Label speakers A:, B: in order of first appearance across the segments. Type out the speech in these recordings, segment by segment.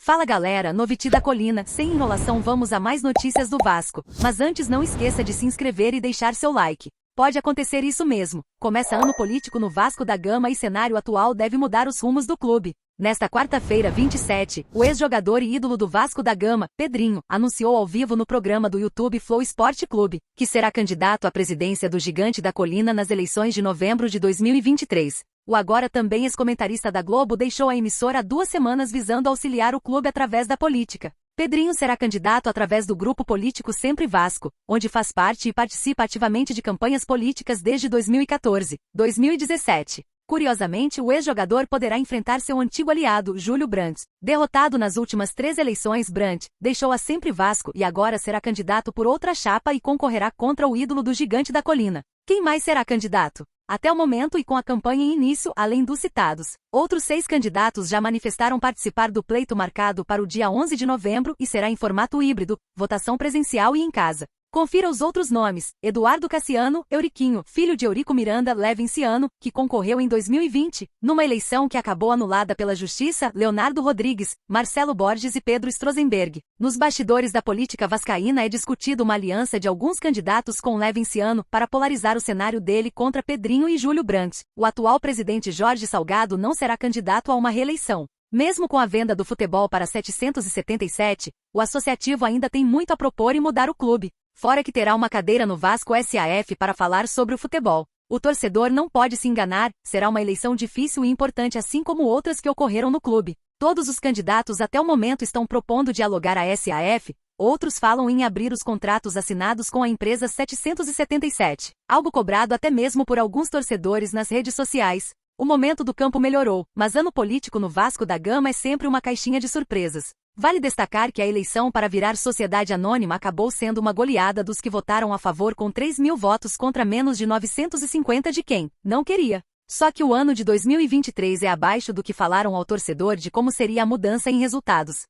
A: Fala galera, Noviti da Colina, sem enrolação vamos a mais notícias do Vasco, mas antes não esqueça de se inscrever e deixar seu like. Pode acontecer isso mesmo, começa ano político no Vasco da Gama e cenário atual deve mudar os rumos do clube. Nesta quarta-feira 27, o ex-jogador e ídolo do Vasco da Gama, Pedrinho, anunciou ao vivo no programa do YouTube Flow Esporte Clube, que será candidato à presidência do Gigante da Colina nas eleições de novembro de 2023. O agora também ex-comentarista da Globo deixou a emissora há 2 semanas visando auxiliar o clube através da política. Pedrinho será candidato através do grupo político Sempre Vasco, onde faz parte e participa ativamente de campanhas políticas desde 2014, 2017. Curiosamente, o ex-jogador poderá enfrentar seu antigo aliado, Júlio Brandt. Derrotado nas últimas 3 eleições, Brandt deixou a Sempre Vasco e agora será candidato por outra chapa e concorrerá contra o ídolo do Gigante da Colina. Quem mais será candidato? Até o momento e com a campanha em início, além dos citados, outros 6 candidatos já manifestaram participar do pleito marcado para o dia 11 de novembro e será em formato híbrido, votação presencial e em casa. Confira os outros nomes: Eduardo Cassiano, Euriquinho, filho de Eurico Miranda Levinciano, que concorreu em 2020, numa eleição que acabou anulada pela Justiça, Leonardo Rodrigues, Marcelo Borges e Pedro Strozenberg. Nos bastidores da política vascaína é discutida uma aliança de alguns candidatos com Levinciano para polarizar o cenário dele contra Pedrinho e Júlio Brandt. O atual presidente Jorge Salgado não será candidato a uma reeleição. Mesmo com a venda do futebol para 777, o associativo ainda tem muito a propor e mudar o clube. Fora que terá uma cadeira no Vasco SAF para falar sobre o futebol. O torcedor não pode se enganar, será uma eleição difícil e importante assim como outras que ocorreram no clube. Todos os candidatos até o momento estão propondo dialogar a SAF, outros falam em abrir os contratos assinados com a empresa 777, algo cobrado até mesmo por alguns torcedores nas redes sociais. O momento do campo melhorou, mas ano político no Vasco da Gama é sempre uma caixinha de surpresas. Vale destacar que a eleição para virar sociedade anônima acabou sendo uma goleada dos que votaram a favor com 3.000 votos contra menos de 950 de quem não queria. Só que o ano de 2023 é abaixo do que falaram ao torcedor de como seria a mudança em resultados.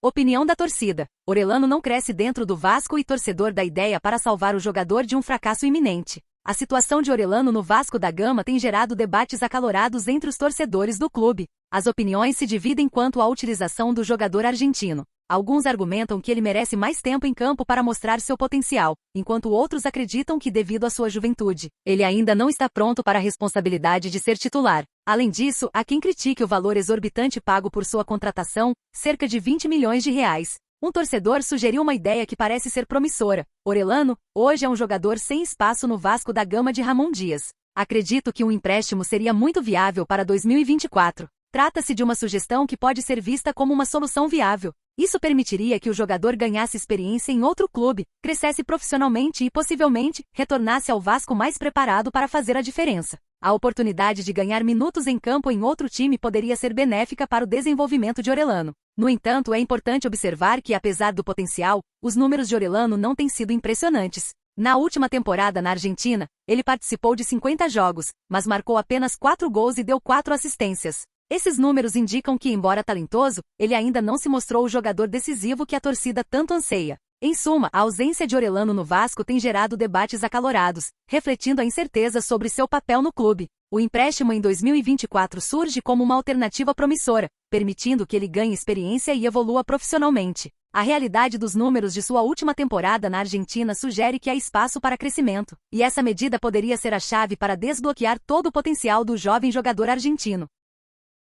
A: Opinião da torcida: Orelhano não cresce dentro do Vasco e torcedor da ideia para salvar o jogador de um fracasso iminente. A situação de Orelhano no Vasco da Gama tem gerado debates acalorados entre os torcedores do clube. As opiniões se dividem quanto à utilização do jogador argentino. Alguns argumentam que ele merece mais tempo em campo para mostrar seu potencial, enquanto outros acreditam que, devido à sua juventude, ele ainda não está pronto para a responsabilidade de ser titular. Além disso, há quem critique o valor exorbitante pago por sua contratação, cerca de 20 milhões de reais. Um torcedor sugeriu uma ideia que parece ser promissora. Orelhano, hoje é um jogador sem espaço no Vasco da Gama de Ramon Dias. Acredito que um empréstimo seria muito viável para 2024. Trata-se de uma sugestão que pode ser vista como uma solução viável. Isso permitiria que o jogador ganhasse experiência em outro clube, crescesse profissionalmente e possivelmente retornasse ao Vasco mais preparado para fazer a diferença. A oportunidade de ganhar minutos em campo em outro time poderia ser benéfica para o desenvolvimento de Orelhano. No entanto, é importante observar que, apesar do potencial, os números de Orelhano não têm sido impressionantes. Na última temporada na Argentina, ele participou de 50 jogos, mas marcou apenas 4 gols e deu 4 assistências. Esses números indicam que, embora talentoso, ele ainda não se mostrou o jogador decisivo que a torcida tanto anseia. Em suma, a ausência de Orelhano no Vasco tem gerado debates acalorados, refletindo a incerteza sobre seu papel no clube. O empréstimo em 2024 surge como uma alternativa promissora, permitindo que ele ganhe experiência e evolua profissionalmente. A realidade dos números de sua última temporada na Argentina sugere que há espaço para crescimento, e essa medida poderia ser a chave para desbloquear todo o potencial do jovem jogador argentino.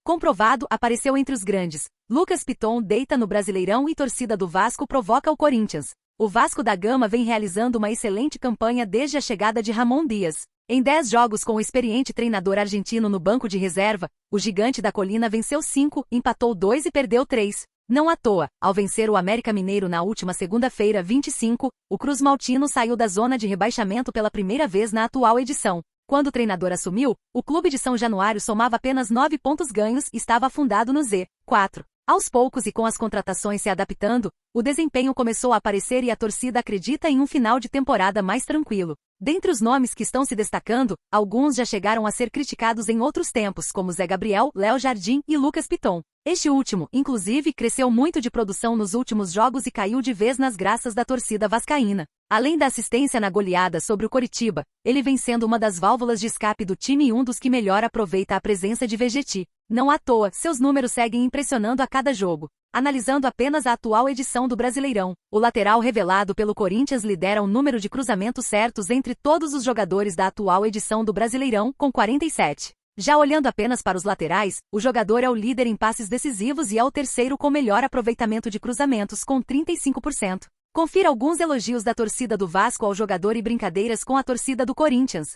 A: Comprovado, apareceu entre os grandes. Lucas Piton deita no Brasileirão e torcida do Vasco provoca o Corinthians. O Vasco da Gama vem realizando uma excelente campanha desde a chegada de Ramon Dias. Em 10 jogos com o experiente treinador argentino no banco de reserva, o Gigante da Colina venceu 5, empatou 2 e perdeu 3. Não à toa, ao vencer o América Mineiro na última segunda-feira 25, o Cruz Maltino saiu da zona de rebaixamento pela primeira vez na atual edição. Quando o treinador assumiu, o clube de São Januário somava apenas 9 pontos ganhos e estava afundado no Z4. Aos poucos e com as contratações se adaptando, o desempenho começou a aparecer e a torcida acredita em um final de temporada mais tranquilo. Dentre os nomes que estão se destacando, alguns já chegaram a ser criticados em outros tempos, como Zé Gabriel, Léo Jardim e Lucas Piton. Este último, inclusive, cresceu muito de produção nos últimos jogos e caiu de vez nas graças da torcida vascaína. Além da assistência na goleada sobre o Coritiba, ele vem sendo uma das válvulas de escape do time e um dos que melhor aproveita a presença de Vegetti. Não à toa, seus números seguem impressionando a cada jogo. Analisando apenas a atual edição do Brasileirão, o lateral revelado pelo Corinthians lidera o número de cruzamentos certos entre todos os jogadores da atual edição do Brasileirão, com 47. Já olhando apenas para os laterais, o jogador é o líder em passes decisivos e é o terceiro com melhor aproveitamento de cruzamentos, com 35%. Confira alguns elogios da torcida do Vasco ao jogador e brincadeiras com a torcida do Corinthians.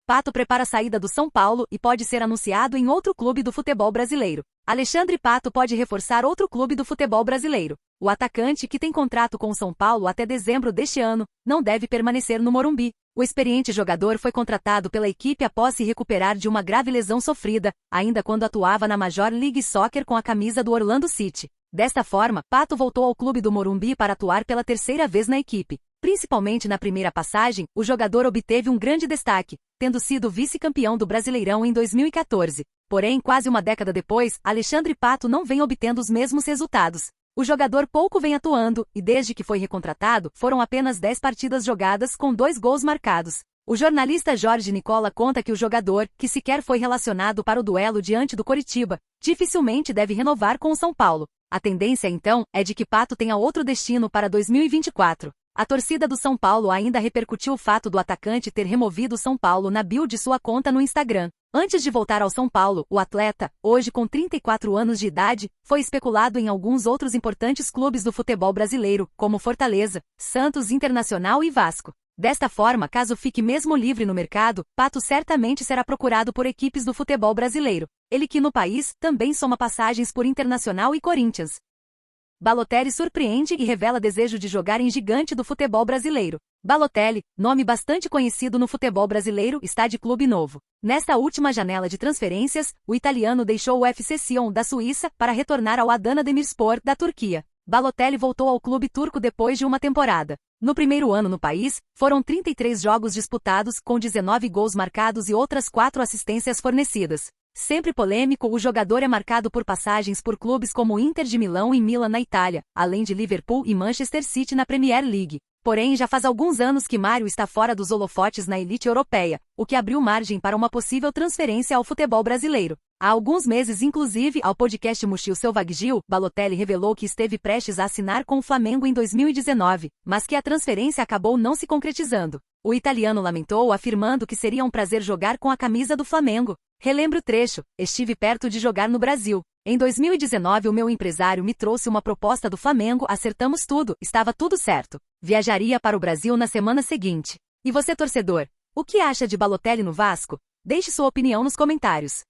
A: Pato prepara a saída do São Paulo e pode ser anunciado em outro clube do futebol brasileiro. Alexandre Pato pode reforçar outro clube do futebol brasileiro. O atacante, que tem contrato com o São Paulo até dezembro deste ano, não deve permanecer no Morumbi. O experiente jogador foi contratado pela equipe após se recuperar de uma grave lesão sofrida, ainda quando atuava na Major League Soccer com a camisa do Orlando City. Desta forma, Pato voltou ao clube do Morumbi para atuar pela terceira vez na equipe. Principalmente na primeira passagem, o jogador obteve um grande destaque, tendo sido vice-campeão do Brasileirão em 2014. Porém, quase uma década depois, Alexandre Pato não vem obtendo os mesmos resultados. O jogador pouco vem atuando, e desde que foi recontratado, foram apenas 10 partidas jogadas com 2 gols marcados. O jornalista Jorge Nicola conta que o jogador, que sequer foi relacionado para o duelo diante do Coritiba, dificilmente deve renovar com o São Paulo. A tendência, então, é de que Pato tenha outro destino para 2024. A torcida do São Paulo ainda repercutiu o fato do atacante ter removido o São Paulo na bio de sua conta no Instagram. Antes de voltar ao São Paulo, o atleta, hoje com 34 anos de idade, foi especulado em alguns outros importantes clubes do futebol brasileiro, como Fortaleza, Santos, Internacional e Vasco. Desta forma, caso fique mesmo livre no mercado, Pato certamente será procurado por equipes do futebol brasileiro. Ele que no país, também soma passagens por Internacional e Corinthians. Balotelli surpreende e revela desejo de jogar em gigante do futebol brasileiro. Balotelli, nome bastante conhecido no futebol brasileiro, está de clube novo. Nesta última janela de transferências, o italiano deixou o FC Sion da Suíça para retornar ao Adana Demirspor da Turquia. Balotelli voltou ao clube turco depois de uma temporada. No primeiro ano no país, foram 33 jogos disputados, com 19 gols marcados e outras 4 assistências fornecidas. Sempre polêmico, o jogador é marcado por passagens por clubes como Inter de Milão e Milan na Itália, além de Liverpool e Manchester City na Premier League. Porém, já faz alguns anos que Mário está fora dos holofotes na elite europeia, o que abriu margem para uma possível transferência ao futebol brasileiro. Há alguns meses, inclusive, ao podcast Muxil Selvagil, Balotelli revelou que esteve prestes a assinar com o Flamengo em 2019, mas que a transferência acabou não se concretizando. O italiano lamentou, afirmando que seria um prazer jogar com a camisa do Flamengo. Relembro o trecho: estive perto de jogar no Brasil. Em 2019 o meu empresário me trouxe uma proposta do Flamengo, acertamos tudo, estava tudo certo. Viajaria para o Brasil na semana seguinte. E você, torcedor, o que acha de Balotelli no Vasco? Deixe sua opinião nos comentários.